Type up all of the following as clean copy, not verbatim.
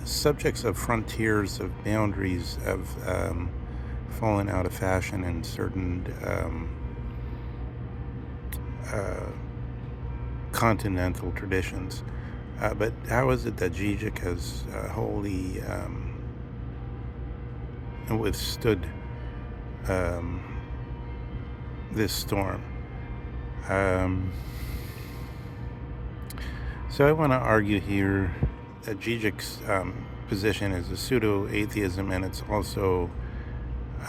Subjects of frontiers, of boundaries, have fallen out of fashion in certain uh, continental traditions. But how is it that Zizek has wholly withstood um, this storm? So I want to argue here that Zizek's position is a pseudo-atheism, and it's also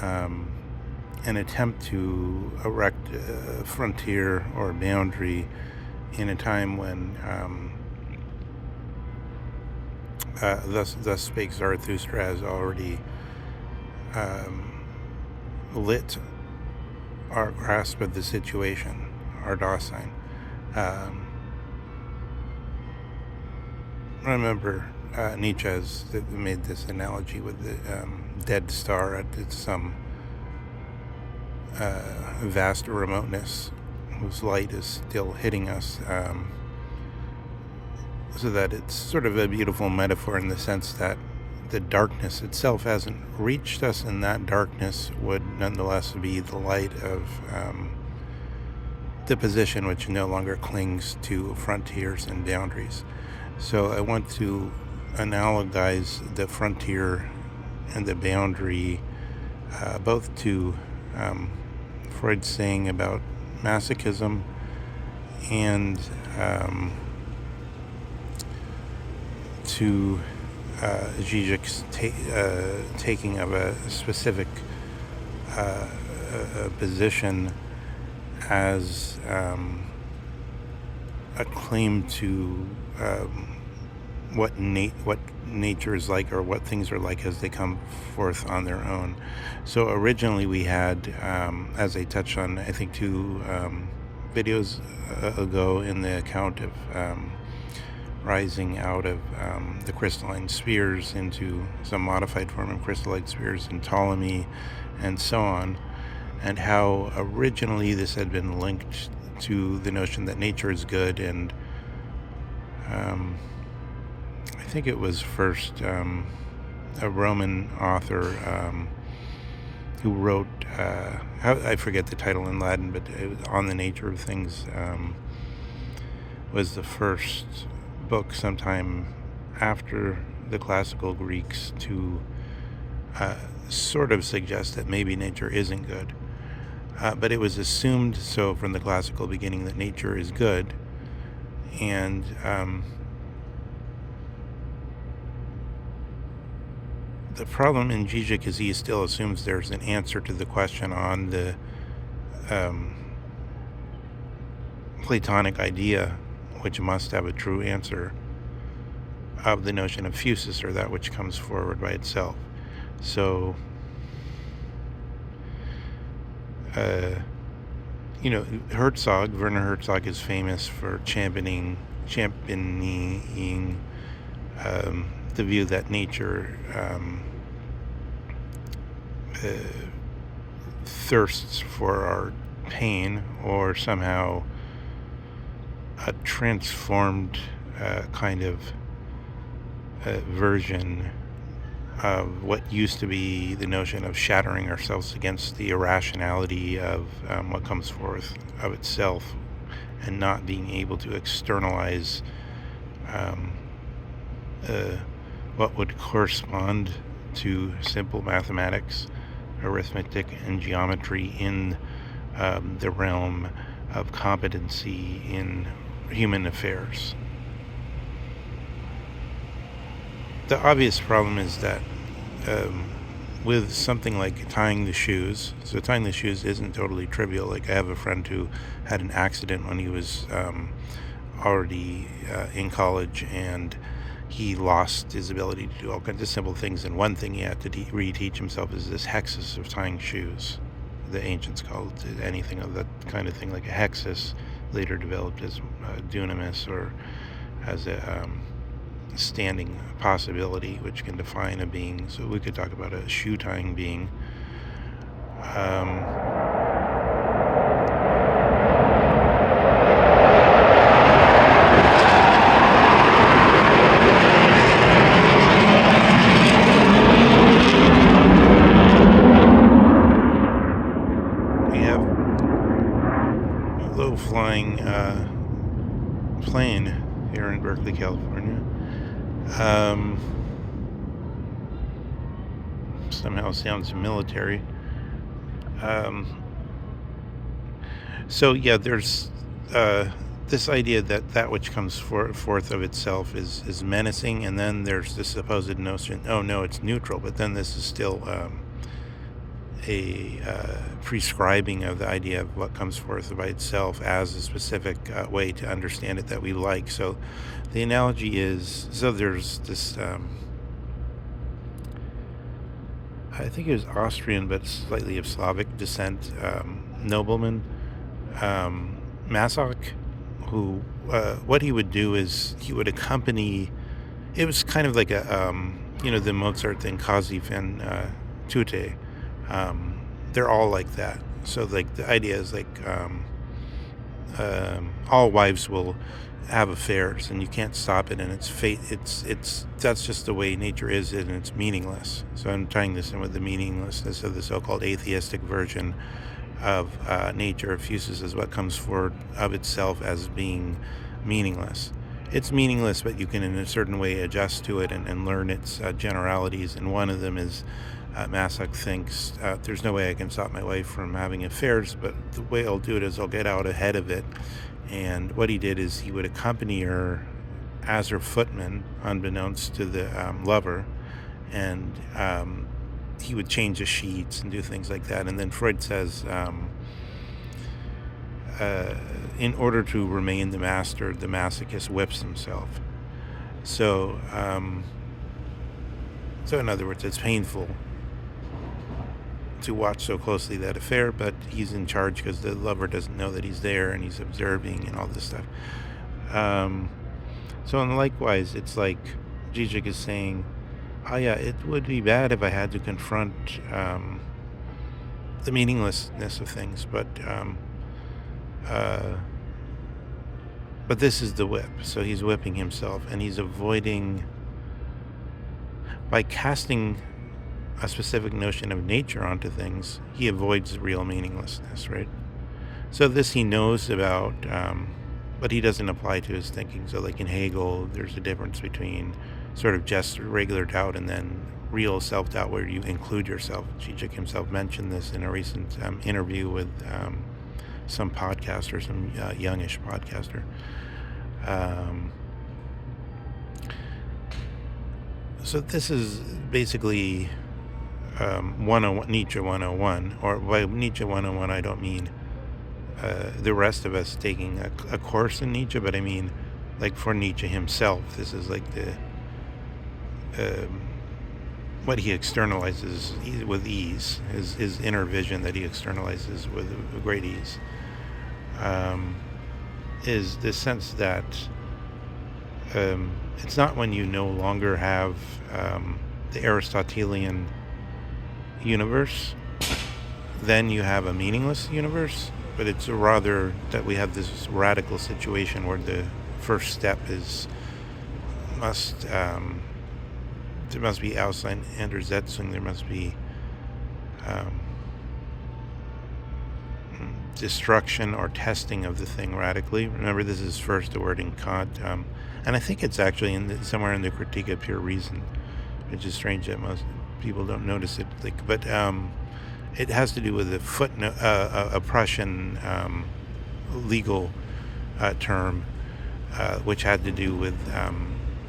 an attempt to erect a frontier or a boundary in a time when thus spake Zarathustra has already lit our grasp of the situation, our Dasein. I remember Nietzsche has made this analogy with the dead star at some vast remoteness whose light is still hitting us, so that it's sort of a beautiful metaphor in the sense that the darkness itself hasn't reached us, and that darkness would nonetheless be the light of the position which no longer clings to frontiers and boundaries. So I want to analogize the frontier and the boundary both to Freud's saying about masochism and to Zizek's taking of a specific position as a claim to what nature is like, or what things are like as they come forth on their own. So originally we had, as I touched on, I think 2 videos ago, in the account of rising out of the crystalline spheres into some modified form of crystalline spheres in Ptolemy and so on, and how originally this had been linked to the notion that nature is good. And I think it was first a Roman author who wrote, I forget the title in Latin, but it was On the Nature of Things, was the first book sometime after the classical Greeks to sort of suggest that maybe nature isn't good. But it was assumed so from the classical beginning that nature is good. And the problem in Zizek is he still assumes there's an answer to the question on the Platonic idea, which must have a true answer, of the notion of physis, or that which comes forward by itself. So, Werner Herzog is famous for championing the view that nature thirsts for our pain, or somehow a transformed kind of version of what used to be the notion of shattering ourselves against the irrationality of what comes forth of itself, and not being able to externalize what would correspond to simple mathematics, arithmetic, and geometry in the realm of competency in human affairs. The obvious problem is that with something like tying the shoes, so tying the shoes isn't totally trivial. Like, I have a friend who had an accident when he was already in college, and he lost his ability to do all kinds of simple things, and one thing he had to reteach himself is this hexis of tying shoes. The ancients called anything of that kind of thing like a hexis, later developed as dunamis, or as a standing possibility which can define a being. So we could talk about a shoe tying being. to California. Um, Somehow sounds military. Um, so yeah, there's this idea that that which comes forth of itself is menacing, and then there's the supposed notion, oh no, it's neutral, but then this is still a prescribing of the idea of what comes forth by itself as a specific way to understand it that we like. So the analogy is, so there's this, I think it was Austrian, but slightly of Slavic descent, nobleman, Masak, who, what he would do is he would accompany, it was kind of like a, the Mozart thing, Causi fan tutte. They're all like that. So like the idea is like all wives will have affairs, and you can't stop it, and it's fate. It's that's just the way nature is, and it's meaningless. So I'm tying this in with the meaninglessness of the so-called atheistic version of nature. Fuses is what comes forward of itself as being meaningless. It's meaningless, but you can in a certain way adjust to it and learn its generalities, and one of them is Massak thinks there's no way I can stop my wife from having affairs, but the way I'll do it is I'll get out ahead of it. And what he did is he would accompany her as her footman, unbeknownst to the lover, and he would change the sheets and do things like that. And then Freud says, in order to remain the master, the masochist whips himself. So, so in other words, it's painful to watch so closely that affair, but he's in charge because the lover doesn't know that he's there, and he's observing and all this stuff. So and likewise, it's like Zizek is saying, oh yeah, it would be bad if I had to confront the meaninglessness of things, but this is the whip. So he's whipping himself, and he's avoiding, by casting a specific notion of nature onto things, he avoids real meaninglessness, right? So this he knows about, but he doesn't apply to his thinking. So like in Hegel, there's a difference between sort of just regular doubt and then real self-doubt where you include yourself. Zizek himself mentioned this in a recent interview with some podcaster, some youngish podcaster. So this is basically 101, Nietzsche 101, or by Nietzsche 101 I don't mean the rest of us taking a course in Nietzsche, but I mean like for Nietzsche himself, this is like the what he externalizes with ease, his inner vision that he externalizes with great ease, is the sense that it's not when you no longer have the Aristotelian universe, then you have a meaningless universe, but it's rather that we have this radical situation where the first step is there must be Auseinandersetzung, there must be destruction or testing of the thing radically. Remember, this is first the word in Kant, and I think it's actually somewhere in the Critique of Pure Reason, which is strange that most people don't notice it. But it has to do with the footnote, a Prussian legal term, which had to do with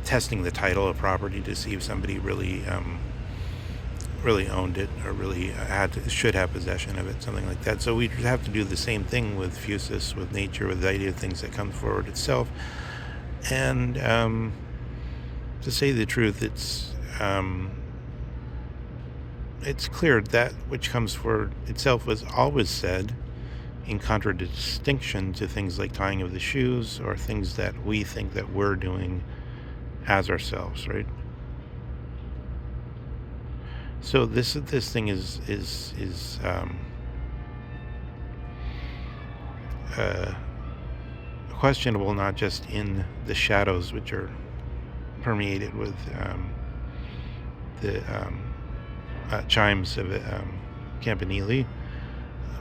testing the title of property to see if somebody really owned it or really should have possession of it, something like that. So we have to do the same thing with Fusus, with nature, with the idea of things that come forward itself. And to say the truth, it's clear that which comes forward itself was always said in contradistinction to things like tying of the shoes or things that we think that we're doing as ourselves, right? So this thing is questionable, not just in the shadows which are permeated with the chimes of Campanile,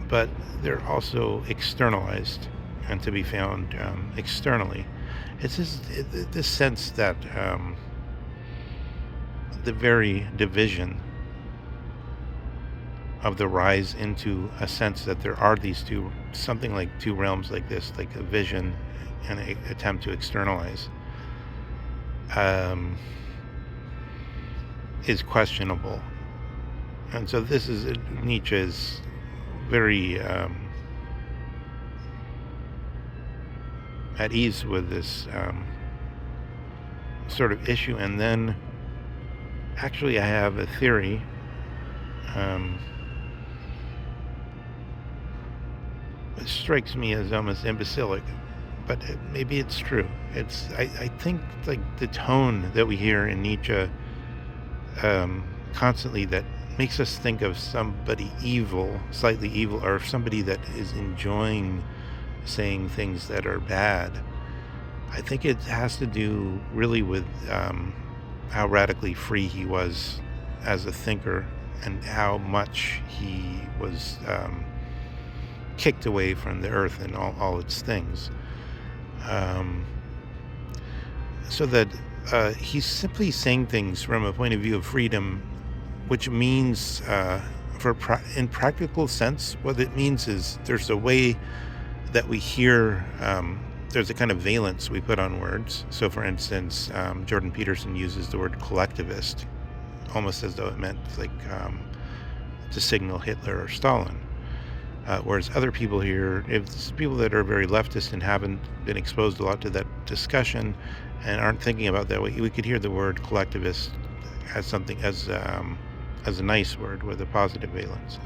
but they're also externalized and to be found externally. It's just this sense that the very division of the rise into a sense that there are these two, something like two realms like this, like a vision and an attempt to externalize, um, is questionable. And so this is Nietzsche's very at ease with this sort of issue. And then actually I have a theory. It strikes me as almost imbecilic, but maybe it's true. I think like the tone that we hear in Nietzsche constantly, that makes us think of somebody evil, slightly evil, or somebody that is enjoying saying things that are bad. I think it has to do really with how radically free he was as a thinker, and how much he was kicked away from the earth and all its things. So that he's simply saying things from a point of view of freedom, which means, in practical sense, what it means is there's a way that we hear, there's a kind of valence we put on words. So for instance, Jordan Peterson uses the word collectivist almost as though it meant like to signal Hitler or Stalin. Whereas other people here, if it's people that are very leftist and haven't been exposed a lot to that discussion and aren't thinking about that way, we could hear the word collectivist as something, as a nice word with a positive valence.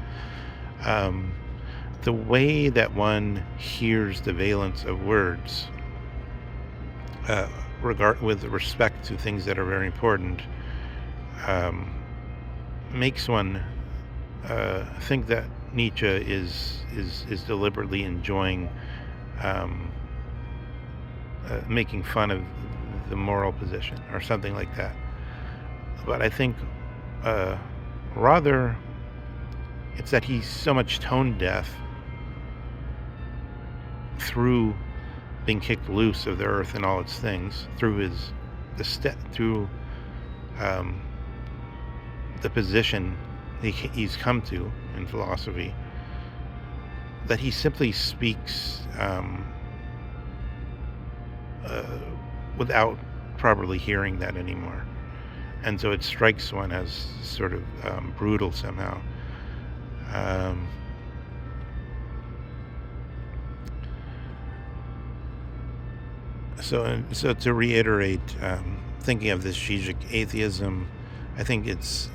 The way that one hears the valence of words, with respect to things that are very important, makes one think that Nietzsche is deliberately enjoying making fun of the moral position or something like that. But I think rather it's that he's so much tone deaf through being kicked loose of the earth and all its things, through the position he's come to in philosophy, that he simply speaks without properly hearing that anymore. And so it strikes one as sort of brutal somehow. So to reiterate, thinking of this Zizek atheism, I think it's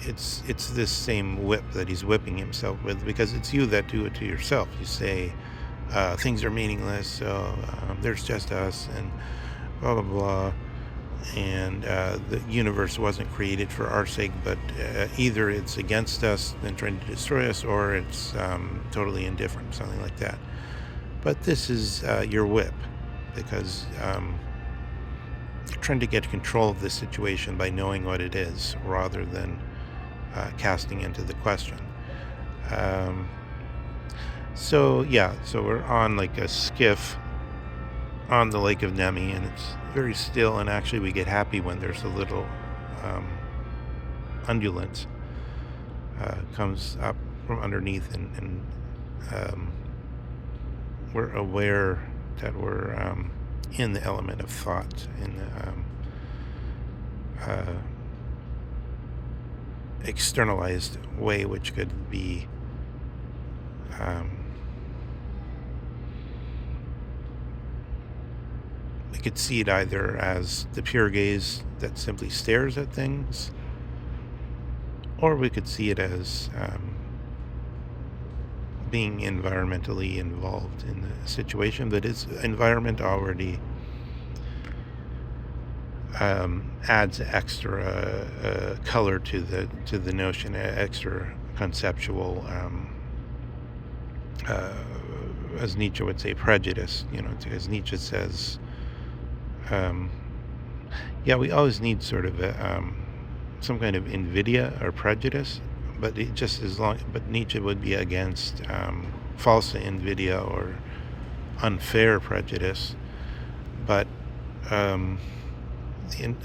this same whip that he's whipping himself with, because it's you that do it to yourself. You say things are meaningless, so there's just us, and blah blah blah, and the universe wasn't created for our sake, but either it's against us and trying to destroy us, or it's totally indifferent, something like that. But this is your whip, because you're trying to get control of this situation by knowing what it is, rather than casting into the question. So we're on like a skiff on the Lake of Nemi, and it's very still, and actually we get happy when there's a little undulance comes up from underneath, and we're aware that we're in the element of thought, in the externalized way, which could be we could see it either as the pure gaze that simply stares at things, or we could see it as being environmentally involved in the situation, that is environment already adds extra color to the notion, extra conceptual, as Nietzsche would say, prejudice. As Nietzsche says, we always need sort of some kind of invidia or prejudice, but Nietzsche would be against false invidia or unfair prejudice. But Um,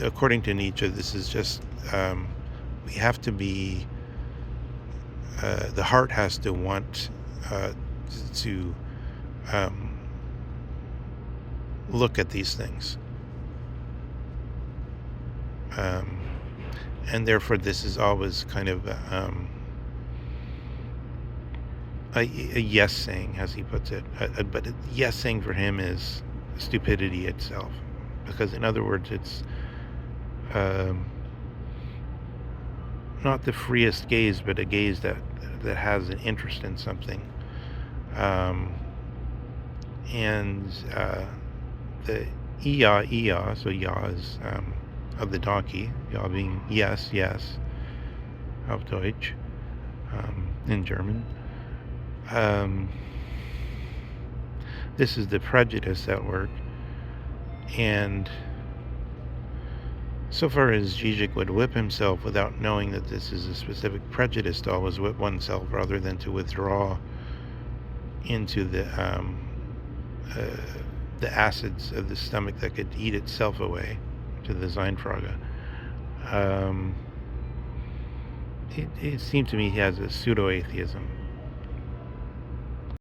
according to Nietzsche, this is just we have to be. The heart has to want to um, look at these things, um, and therefore this is always kind of a yes saying, as he puts it. But yes saying for him is stupidity itself, because in other words, it's um, not the freest gaze, but a gaze that has an interest in something. Um, and the iya, so ya is of the donkey, ya being yes, yes, auf Deutsch, in German. This is the prejudice at work, and so far as Zizek would whip himself without knowing that this is a specific prejudice to always whip oneself rather than to withdraw into uh, the acids of the stomach that could eat itself away, to the Seinfrage. It seemed to me he has a pseudo-atheism.